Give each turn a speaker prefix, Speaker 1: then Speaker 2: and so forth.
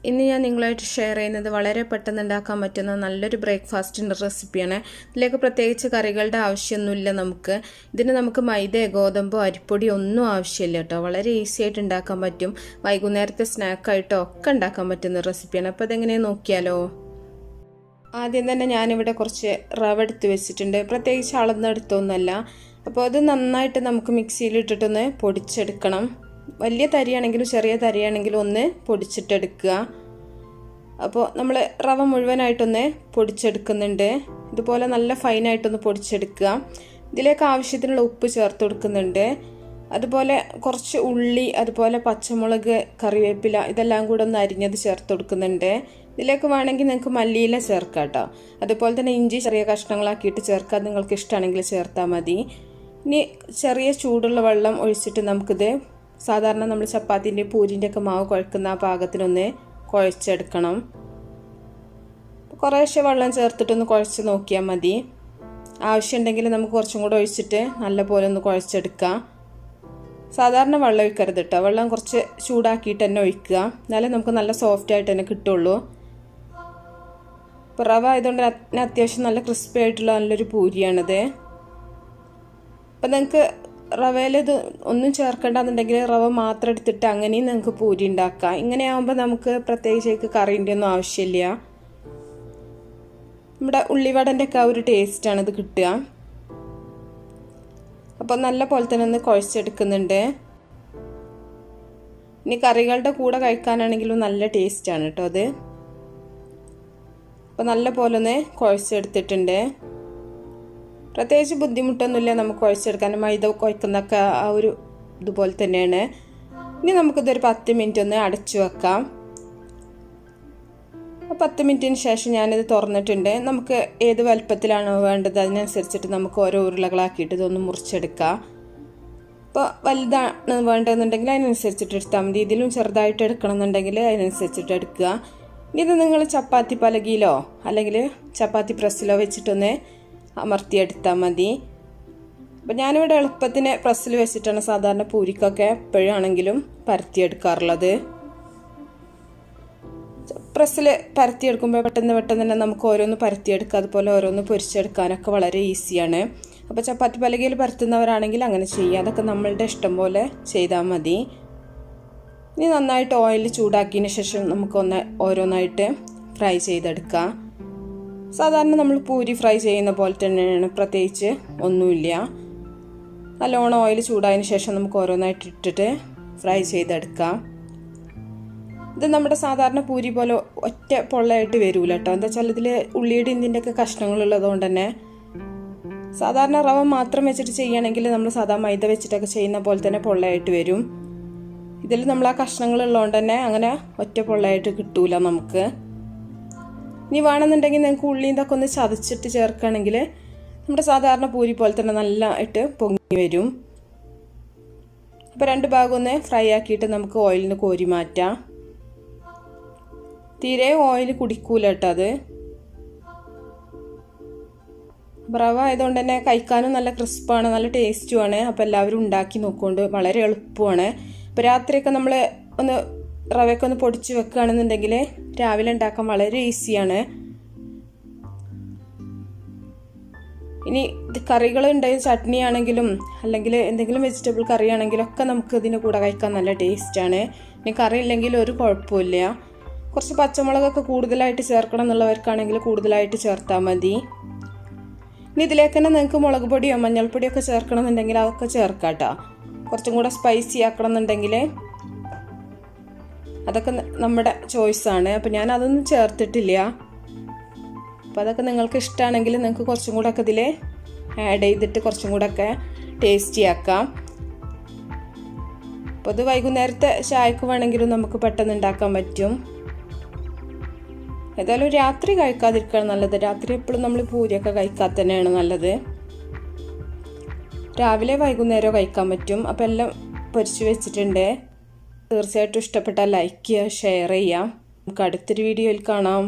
Speaker 1: ഇന്ന് ഞാൻ നിങ്ങളായിട്ട് ഷെയർ ചെയ്യുന്നത് വളരെ പെട്ടെന്ന് ഉണ്ടാക്കാൻ പറ്റുന്ന നല്ലൊരു ബ്രേക്ക്ഫാസ്റ്റിൻ്റെ റെസിപ്പിയാണ്. ഇതിലേക്ക് പ്രത്യേകിച്ച് കറികളുടെ ആവശ്യമൊന്നുമില്ല. ഇതിന് നമുക്ക് മൈദ, ഗോതമ്പോ, അരിപ്പൊടി ഒന്നും ആവശ്യമില്ല കേട്ടോ. വളരെ ഈസി ആയിട്ട് ഉണ്ടാക്കാൻ പറ്റും. വൈകുന്നേരത്തെ സ്നാക്കായിട്ടോ ഒക്കെ ഉണ്ടാക്കാൻ പറ്റുന്ന റെസിപ്പിയാണ്. അപ്പോൾ അതെങ്ങനെയാണ് നോക്കിയാലോ. ആദ്യം തന്നെ ഞാനിവിടെ കുറച്ച് റവ എടുത്ത് വെച്ചിട്ടുണ്ട്. പ്രത്യേകിച്ച് അളന്നെടുത്തൊന്നുമല്ല. അപ്പോൾ അത് നന്നായിട്ട് നമുക്ക് മിക്സിയിലിട്ടിട്ടൊന്ന് പൊടിച്ചെടുക്കണം. വലിയ തരിയാണെങ്കിലും ചെറിയ തരിയാണെങ്കിലും ഒന്ന് പൊടിച്ചിട്ടെടുക്കുക. അപ്പോൾ നമ്മൾ റവ മുഴുവനായിട്ടൊന്ന് പൊടിച്ചെടുക്കുന്നുണ്ട്. ഇതുപോലെ നല്ല ഫൈനായിട്ടൊന്ന് പൊടിച്ചെടുക്കുക. ഇതിലേക്ക് ആവശ്യത്തിനുള്ള ഉപ്പ് ചേർത്ത് കൊടുക്കുന്നുണ്ട്. അതുപോലെ കുറച്ച് ഉള്ളി, അതുപോലെ പച്ചമുളക്, കറിവേപ്പില ഇതെല്ലാം കൂടെ ഒന്ന് അരിഞ്ഞത് ചേർത്ത് കൊടുക്കുന്നുണ്ട്. ഇതിലേക്ക് വേണമെങ്കിൽ നിങ്ങൾക്ക് മല്ലിയില ചേർക്കാം കേട്ടോ. അതുപോലെ തന്നെ ഇഞ്ചി ചെറിയ കഷ്ണങ്ങളാക്കിയിട്ട് ചേർക്കാം. നിങ്ങൾക്ക് ഇഷ്ടമാണെങ്കിൽ ചേർത്താൽ മതി. ഇനി ചെറിയ ചൂടുള്ള വെള്ളം ഒഴിച്ചിട്ട് നമുക്കിത് സാധാരണ നമ്മൾ ചപ്പാത്തിൻ്റെ പൂരിൻ്റെ ഒക്കെ മാവ് കുഴക്കുന്ന ആ പാകത്തിനൊന്ന് കുഴച്ചെടുക്കണം. കുറേശ്ശെ വെള്ളം ചേർത്തിട്ടൊന്ന് കുഴച്ച് നോക്കിയാൽ മതി. ആവശ്യമുണ്ടെങ്കിൽ നമുക്ക് കുറച്ചും കൂടെ ഒഴിച്ചിട്ട് നല്ല പോലെ ഒന്ന് കുഴച്ചെടുക്കാം. സാധാരണ വെള്ളം ഒഴിക്കരുത് കേട്ടോ. വെള്ളം കുറച്ച് ചൂടാക്കിയിട്ട് തന്നെ ഒഴിക്കുക. എന്നാലേ നമുക്ക് നല്ല സോഫ്റ്റ് ആയിട്ട് തന്നെ കിട്ടുള്ളൂ. ഇപ്പോൾ റവ ആയതുകൊണ്ട് അത്യാവശ്യം നല്ല ക്രിസ്പി ആയിട്ടുള്ള നല്ലൊരു പൂരിയാണിത്. അപ്പം നിങ്ങൾക്ക് റവയിൽ ഇത് ഒന്നും ചേർക്കേണ്ടെന്നുണ്ടെങ്കിൽ റവ മാത്രം എടുത്തിട്ട് അങ്ങനെയും നിങ്ങൾക്ക് പൂരി ഉണ്ടാക്കാം. ഇങ്ങനെയാകുമ്പോൾ നമുക്ക് പ്രത്യേകിച്ച് കറീൻ്റെ ഒന്നും ആവശ്യമില്ല. നമ്മുടെ ഉള്ളിവടൻ്റെ ഒക്കെ ആ ഒരു ടേസ്റ്റാണ് ഇത് കിട്ടുക. അപ്പോൾ നല്ല പോലെ തന്നെ ഒന്ന് കുഴച്ചെടുക്കുന്നുണ്ട്. ഇനി കറികളുടെ കൂടെ കഴിക്കാനാണെങ്കിലും നല്ല ടേസ്റ്റാണ് കേട്ടോ അത്. അപ്പോൾ നല്ല പോലെ ഒന്ന് കുഴച്ചെടുത്തിട്ടുണ്ട്. പ്രത്യേകിച്ച് ബുദ്ധിമുട്ടൊന്നുമില്ല നമുക്ക് കുഴച്ചെടുക്കാൻ. മൈദ കുഴക്കുന്നൊക്കെ ആ ഒരു ഇതുപോലെ തന്നെയാണ്. ഇനി നമുക്കിതൊരു 10 മിനിറ്റ് ഒന്ന് അടച്ചു വെക്കാം. 10 മിനിറ്റിന് ശേഷം ഞാനിത് തുറന്നിട്ടുണ്ട്. നമുക്ക് ഏത് വലുപ്പത്തിലാണോ വേണ്ടത് അതിനനുസരിച്ചിട്ട് നമുക്ക് ഓരോ ഉരുളകളാക്കിയിട്ട് ഇതൊന്ന് മുറിച്ചെടുക്കാം. അപ്പോൾ വലുതാണ് വേണ്ടതെന്നുണ്ടെങ്കിൽ അതിനനുസരിച്ചിട്ട് എടുത്താൽ മതി. ഇതിലും ചെറുതായിട്ട് എടുക്കണം എന്നുണ്ടെങ്കിൽ അതിനനുസരിച്ചിട്ട് എടുക്കുക. ഇത് നിങ്ങൾ ചപ്പാത്തി പലകയിലോ അല്ലെങ്കിൽ ചപ്പാത്തി പ്രസ്സിലോ വെച്ചിട്ടൊന്ന് അമർത്തിയെടുത്താൽ മതി. അപ്പം ഞാനിവിടെ എളുപ്പത്തിന് പ്രസ്സിൽ വെച്ചിട്ടാണ് സാധാരണ പൂരിക്കൊക്കെ എപ്പോഴാണെങ്കിലും പരത്തിയെടുക്കാറുള്ളത്. പ്രസ്സിൽ പരത്തിയെടുക്കുമ്പോൾ പെട്ടെന്ന് തന്നെ നമുക്ക് ഓരോന്ന് പരത്തിയെടുക്കുക. അതുപോലെ ഓരോന്ന് പൊരിച്ചെടുക്കാനൊക്കെ വളരെ ഈസിയാണ്. അപ്പോൾ ചപ്പാത്തി പലകയിൽ പരത്തുന്നവരാണെങ്കിൽ അങ്ങനെ ചെയ്യുക. അതൊക്കെ നമ്മളുടെ ഇഷ്ടം പോലെ ചെയ്താൽ മതി. ഇനി നന്നായിട്ട് ഓയിൽ ചൂടാക്കിയതിന് ശേഷം നമുക്കൊന്ന് ഓരോന്നായിട്ട് ഫ്രൈ ചെയ്തെടുക്കാം. സാധാരണ നമ്മൾ പൂരി ഫ്രൈ ചെയ്യുന്ന പോലെ തന്നെയാണ്, പ്രത്യേകിച്ച് ഒന്നുമില്ല. നല്ലോണം ഓയിൽ ചൂടായതിന് ശേഷം നമുക്ക് ഓരോന്നായിട്ട് ഇട്ടിട്ട് ഫ്രൈ ചെയ്തെടുക്കാം. ഇത് നമ്മുടെ സാധാരണ പൂരി പോലെ ഒറ്റ പൊള്ളയായിട്ട് വരില്ല കേട്ടോ. എന്താ വെച്ചാൽ ഇതിൽ ഉള്ളിയുടെ ഇതിൻ്റെയൊക്കെ കഷ്ണങ്ങളുള്ളതുകൊണ്ട് തന്നെ സാധാരണ റവ മാത്രം വെച്ചിട്ട് ചെയ്യുകയാണെങ്കിൽ നമ്മൾ സാധാരണ മൈദ വെച്ചിട്ടൊക്കെ ചെയ്യുന്ന പോലെ തന്നെ പൊള്ളയായിട്ട് വരും. ഇതിൽ നമ്മൾ ആ കഷ്ണങ്ങളുള്ളതുകൊണ്ട് തന്നെ അങ്ങനെ ഒറ്റ പൊള്ളയായിട്ട് കിട്ടൂല നമുക്ക്. ഇനി വേണമെന്നുണ്ടെങ്കിൽ നിങ്ങൾക്ക് ഉള്ളി ഇതൊക്കെ ഒന്ന് ചതച്ചിട്ട് ചേർക്കുകയാണെങ്കിൽ നമ്മുടെ സാധാരണ പൂരി പോലെ തന്നെ നല്ലതായിട്ട് പൊങ്ങി വരും. അപ്പോൾ 2 ഭാഗം ഒന്ന് ഫ്രൈ ആക്കിയിട്ട് നമുക്ക് ഓയിലിൽ നിന്ന് കോരി മാറ്റാം. തീരെ ഓയിൽ കുടിക്കൂല കേട്ടോ അത്. റവ ആയതുകൊണ്ട് തന്നെ കഴിക്കാനും നല്ല ക്രിസ്പാണ്, നല്ല ടേസ്റ്റുമാണ്. അപ്പോൾ എല്ലാവരും ഉണ്ടാക്കി നോക്കുകൊണ്ട് വളരെ എളുപ്പമാണ്. അപ്പോൾ രാത്രിയൊക്കെ നമ്മൾ ഒന്ന് റവയൊക്കെ ഒന്ന് പൊടിച്ച് വെക്കുകയാണെന്നുണ്ടെങ്കിൽ രാവിലെ ഉണ്ടാക്കാൻ വളരെ ഈസിയാണ്. ഇനി ഇത് കറികളുണ്ടെങ്കിൽ ചട്നി ആണെങ്കിലും അല്ലെങ്കിൽ എന്തെങ്കിലും വെജിറ്റബിൾ കറി ആണെങ്കിലും ഒക്കെ നമുക്ക് ഇതിൻ്റെ കൂടെ കഴിക്കാൻ നല്ല ടേസ്റ്റാണ്. ഇനി കറി ഇല്ലെങ്കിൽ ഒരു കുഴപ്പമില്ല. കുറച്ച് പച്ചമുളകൊക്കെ കൂടുതലായിട്ട് ചേർക്കണം എന്നുള്ളവർക്കാണെങ്കിൽ കൂടുതലായിട്ട് ചേർത്താൽ മതി. ഇനി ഇതിലേക്ക് തന്നെ നിങ്ങൾക്ക് മുളക് പൊടിയോ മഞ്ഞൾപ്പൊടിയോ ഒക്കെ ചേർക്കണം എന്നുണ്ടെങ്കിൽ അതൊക്കെ ചേർക്കാം കേട്ടോ. കുറച്ചും കൂടെ സ്പൈസി ആക്കണം എന്നുണ്ടെങ്കിൽ അതൊക്കെ നമ്മുടെ ചോയ്സാണ്. അപ്പോൾ ഞാൻ അതൊന്നും ചേർത്തിട്ടില്ല. അപ്പോൾ അതൊക്കെ നിങ്ങൾക്ക് ഇഷ്ടമാണെങ്കിൽ നിങ്ങൾക്ക് കുറച്ചും കൂടെ ഒക്കെ ഇതിൽ ആഡ് ചെയ്തിട്ട് കുറച്ചും കൂടെ ഒക്കെ ടേസ്റ്റി ആക്കാം. അപ്പോൾ അത് വൈകുന്നേരത്തെ ചായക്ക് വേണമെങ്കിലും നമുക്ക് പെട്ടെന്ന് ഉണ്ടാക്കാൻ പറ്റും. ഏതായാലും രാത്രി കഴിക്കാതിരിക്കുകയാണ് നല്ലത്. രാത്രി എപ്പോഴും നമ്മൾ പൂരിയൊക്കെ കഴിക്കാതെ തന്നെയാണ് നല്ലത്. രാവിലെ വൈകുന്നേരം കഴിക്കാൻ പറ്റും. അപ്പോൾ എല്ലാം പൊരിച്ച് വെച്ചിട്ടുണ്ട്. തീർച്ചയായിട്ടും ഇഷ്ടപ്പെട്ടാൽ ലൈക്ക് ചെയ്യുക, ഷെയർ ചെയ്യാം. നമുക്ക് അടുത്തൊരു വീഡിയോയിൽ കാണാം.